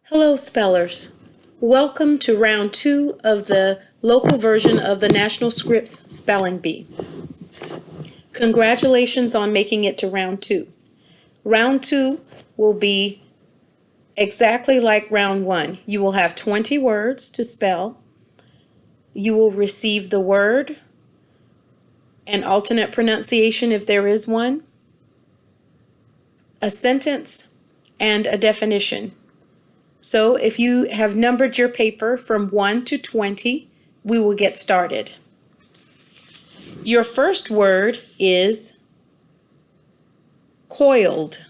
Hello, spellers. Welcome to round 2 of the local version of the National Scripts Spelling Bee. Congratulations on making it to round 2. Round 2 will be exactly like round 1. You will have 20 words to spell. You will receive the word, an alternate pronunciation if there is one, a sentence, and a definition. So if you have numbered your paper from 1 to 20, we will get started. Your first word is coiled.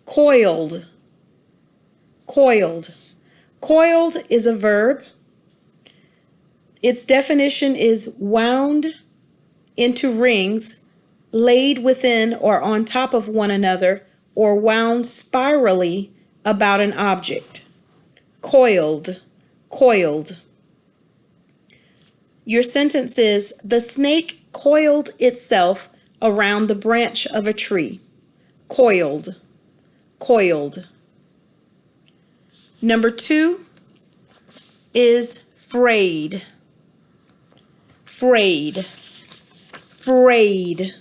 Coiled. Coiled. Coiled is a verb. Its definition is wound into rings, laid within or on top of one another, or wound spirally about an object. Coiled. Coiled. Your sentence is, the snake coiled itself around the branch of a tree. Coiled. Coiled. Number 2 is frayed. Frayed. Frayed.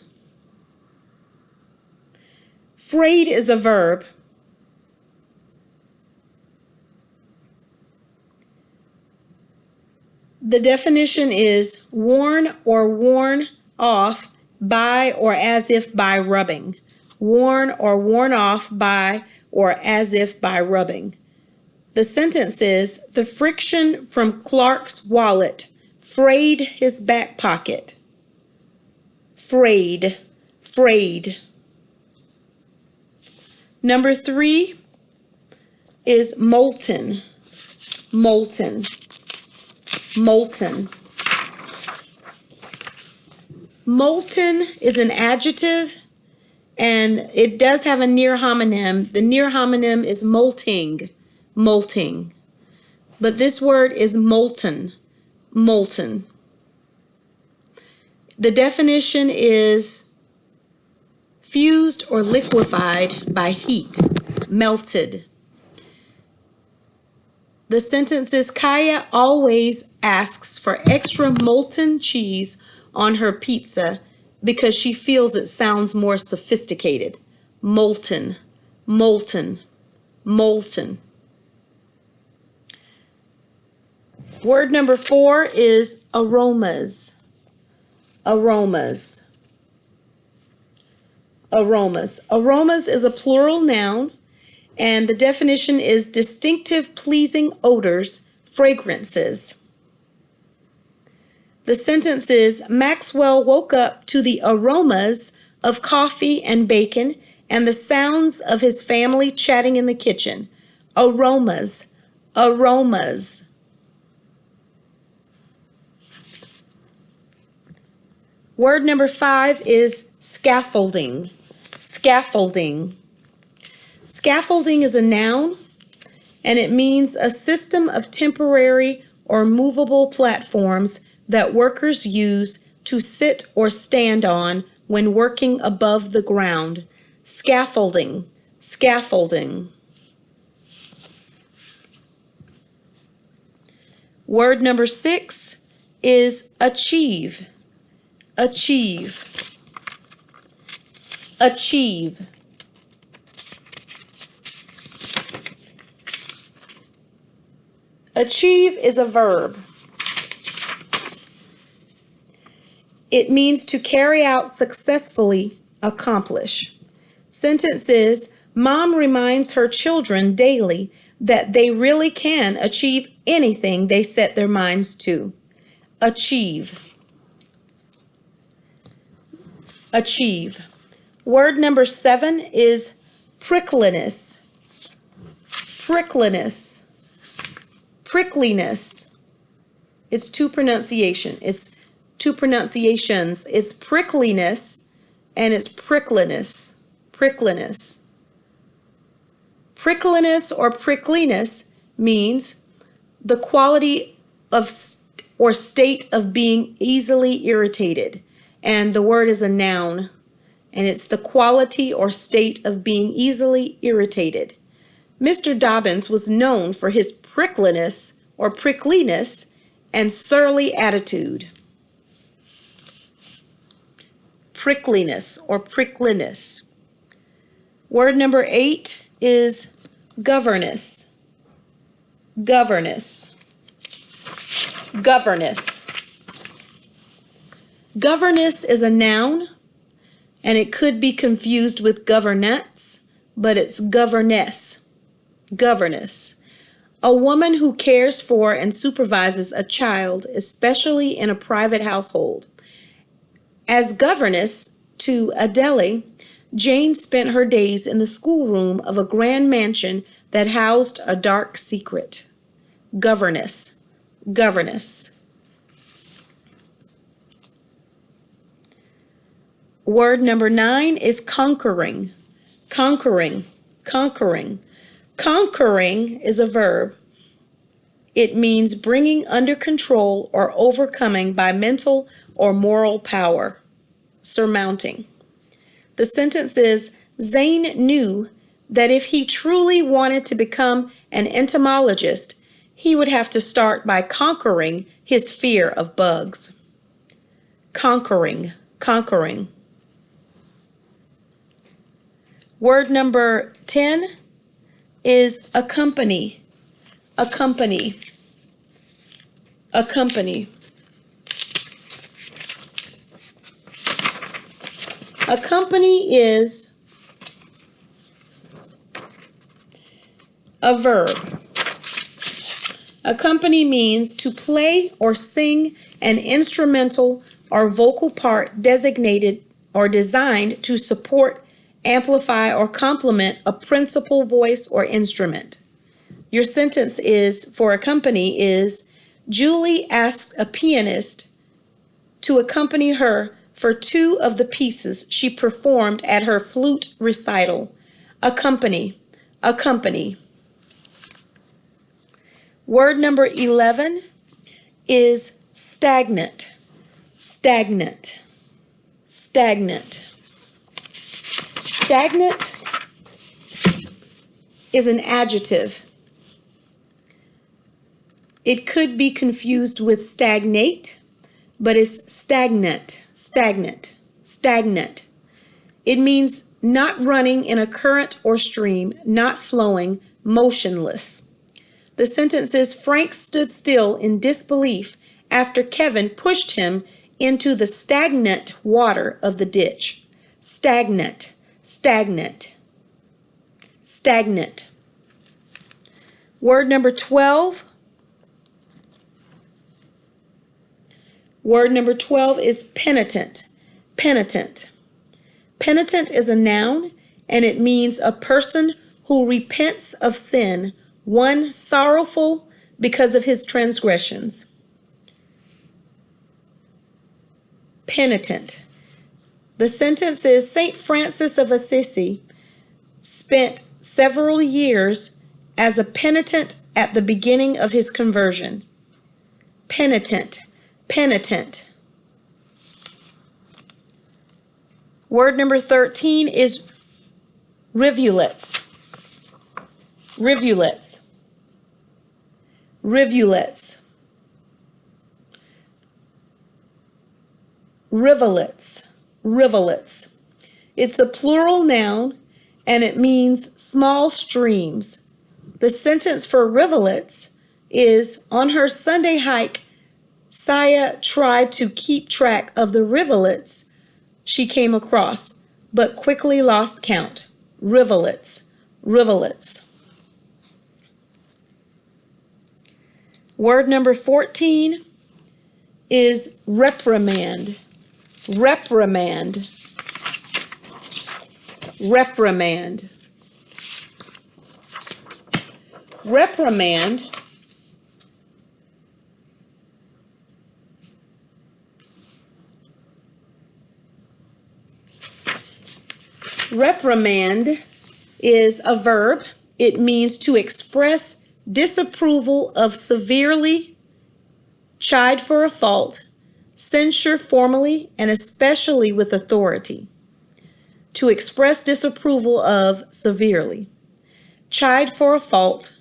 Frayed is a verb. The definition is worn or worn off by or as if by rubbing. Worn or worn off by or as if by rubbing. The sentence is, the friction from Clark's wallet frayed his back pocket. Frayed. Frayed. Number 3 is molten. Molten. Molten. Molten is an adjective, and it does have a near homonym. The near homonym is molting. Molting. But this word is molten. Molten. The definition is fused or liquefied by heat. Melted. The sentence is, Kaya always asks for extra molten cheese on her pizza because she feels it sounds more sophisticated. Molten. Molten. Molten. Word number 4 is aromas. Aromas. Aromas. Aromas is a plural noun, and the definition is distinctive, pleasing odors, fragrances. The sentence is, Maxwell woke up to the aromas of coffee and bacon and the sounds of his family chatting in the kitchen. Aromas. Aromas. Word number 5 is scaffolding. Scaffolding. Scaffolding is a noun, and it means a system of temporary or movable platforms that workers use to sit or stand on when working above the ground. Scaffolding. Scaffolding. Word number 6 is achieve. Achieve. Achieve. Achieve is a verb. It means to carry out successfully, accomplish. Sentence is, Mom reminds her children daily that they really can achieve anything they set their minds to. Achieve. Achieve. Word number 7 is prickliness. Prickliness. Prickliness. It's two pronunciations. It's prickliness and it's prickliness. Prickliness. Prickliness or prickliness means the quality of or state of being easily irritated. And the word is a noun, and it's the quality or state of being easily irritated. Mr. Dobbins was known for his prickliness and surly attitude. Prickliness. Word number 8 is governess. Governess. Governess is a noun, and it could be confused with governance, but it's governess. A woman who cares for and supervises a child, especially in a private household. As governess to Adele, Jane spent her days in the schoolroom of a grand mansion that housed a dark secret. Governess. Word number 9 is conquering. Conquering is a verb. It means bringing under control or overcoming by mental or moral power. Surmounting. The sentence is, Zane knew that if he truly wanted to become an entomologist, he would have to start by conquering his fear of bugs. Conquering. Word number 10 is accompany. Accompany is a verb. Accompany means to play or sing an instrumental or vocal part designated or designed to support, amplify, or complement a principal voice or instrument. Your sentence is, for accompany, is, Julie asked a pianist to accompany her for 2 of the pieces she performed at her flute recital. Accompany. Word number 11 is stagnant. Stagnant is an adjective. It could be confused with stagnate, but it's stagnant. It means not running in a current or stream, not flowing, motionless. The sentence is, Frank stood still in disbelief after Kevin pushed him into the stagnant water of the ditch. Stagnant. Word number 12. Word number 12 is penitent. Penitent is a noun, and it means a person who repents of sin, one sorrowful because of his transgressions. Penitent. The sentence is, St. Francis of Assisi spent several years as a penitent at the beginning of his conversion. Penitent. Word number 13 is rivulets. Rivulets. It's a plural noun, and it means small streams. The sentence for rivulets is, on her Sunday hike, Saya tried to keep track of the rivulets she came across, but quickly lost count. Rivulets. Word number 14 is reprimand. Reprimand is a verb. It means to express disapproval of severely, chide for a fault, censure formally, and especially with authority. To express disapproval of severely. chide for a fault,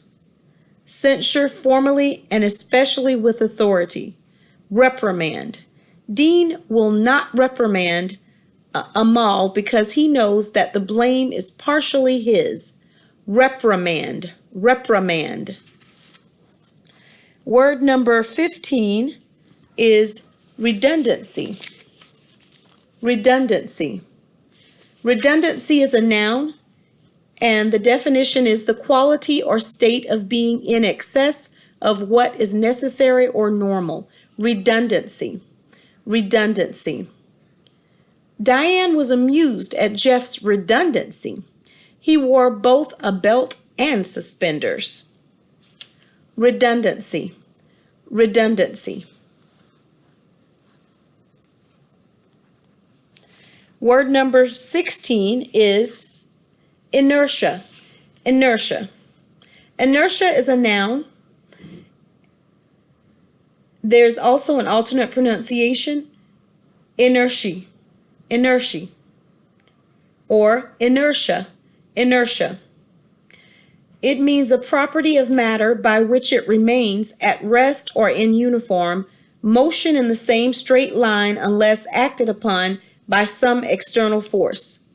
censure formally and especially with authority, reprimand. Dean will not reprimand Amal because he knows that the blame is partially his. Reprimand, reprimand. Word number 15 is redundancy. Redundancy. Redundancy is a noun, and the definition is the quality or state of being in excess of what is necessary or normal. Redundancy. Redundancy. Diane was amused at Jeff's redundancy. He wore both a belt and suspenders. Redundancy. Redundancy. Word number 16 is inertia. Inertia. Inertia is a noun. There's also an alternate pronunciation, inertia. Inertia. Or inertia. Inertia. It means a property of matter by which it remains at rest or in uniform motion in the same straight line unless acted upon by some external force.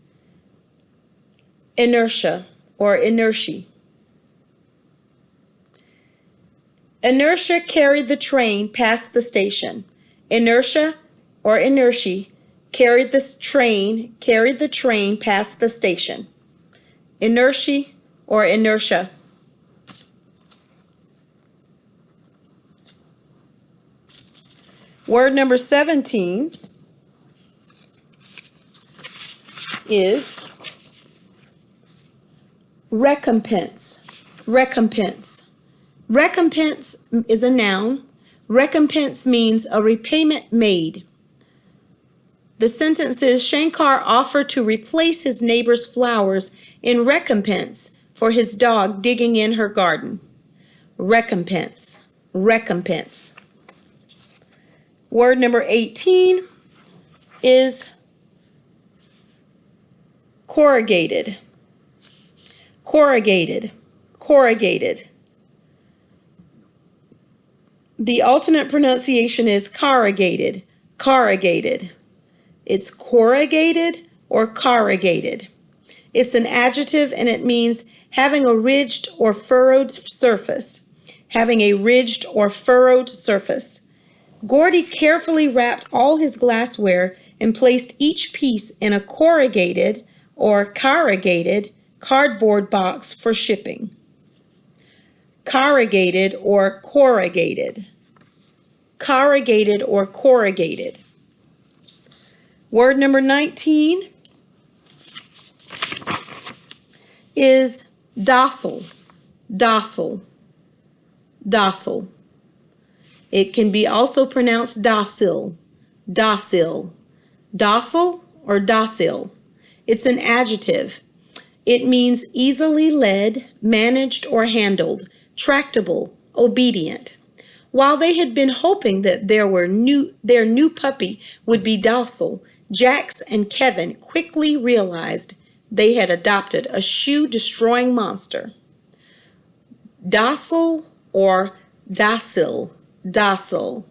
Inertia or inertia. Inertia carried the train past the station. Inertia or inertia carried the train past the station. Inertia or inertia. Word number 17 is recompense. Recompense. Recompense is a noun. Recompense means a repayment made. The sentence is Shankar offered to replace his neighbor's flowers in recompense for his dog digging in her garden. Recompense. Recompense. Word number 18 is corrugated. Corrugated. Corrugated. The alternate pronunciation is corrugated. Corrugated. It's corrugated or corrugated. It's an adjective and it means having a ridged or furrowed surface. Having a ridged or furrowed surface. Gordy carefully wrapped all his glassware and placed each piece in a corrugated or corrugated cardboard box for shipping. Corrugated or corrugated. Corrugated or corrugated. Word number 19 is docile. Docile. Docile. It can be also pronounced docile. Docile. Docile or docile. It's an adjective. It means easily led, managed, or handled, tractable, obedient. While they had been hoping that their new puppy would be docile, Jax and Kevin quickly realized they had adopted a shoe-destroying monster. Docile or docile. Docile.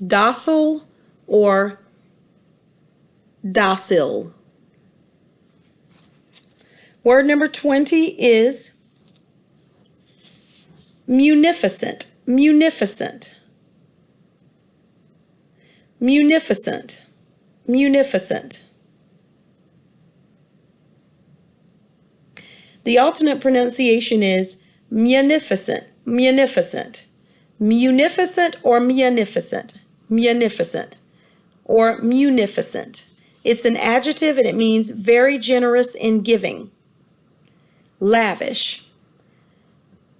Docile or docile. Word number 20 is munificent. Munificent. Munificent. Munificent. The alternate pronunciation is munificent. Munificent. Munificent or munificent. Munificent or munificent. It's an adjective and it means very generous in giving. Lavish.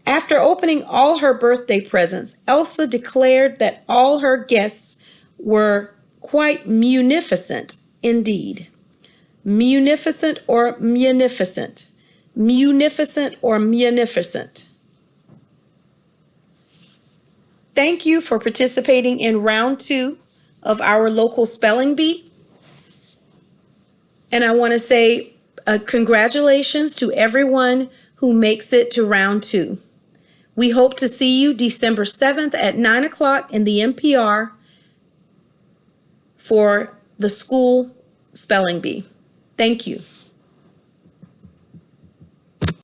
After opening all her birthday presents, Elsa declared that all her guests were quite munificent indeed. Munificent or munificent. Munificent or munificent. Thank you for participating in round 2 of our local spelling bee. And I want to say Congratulations to everyone who makes it to round 2. We hope to see you December 7th at 9 o'clock in the NPR for the school spelling bee. Thank you.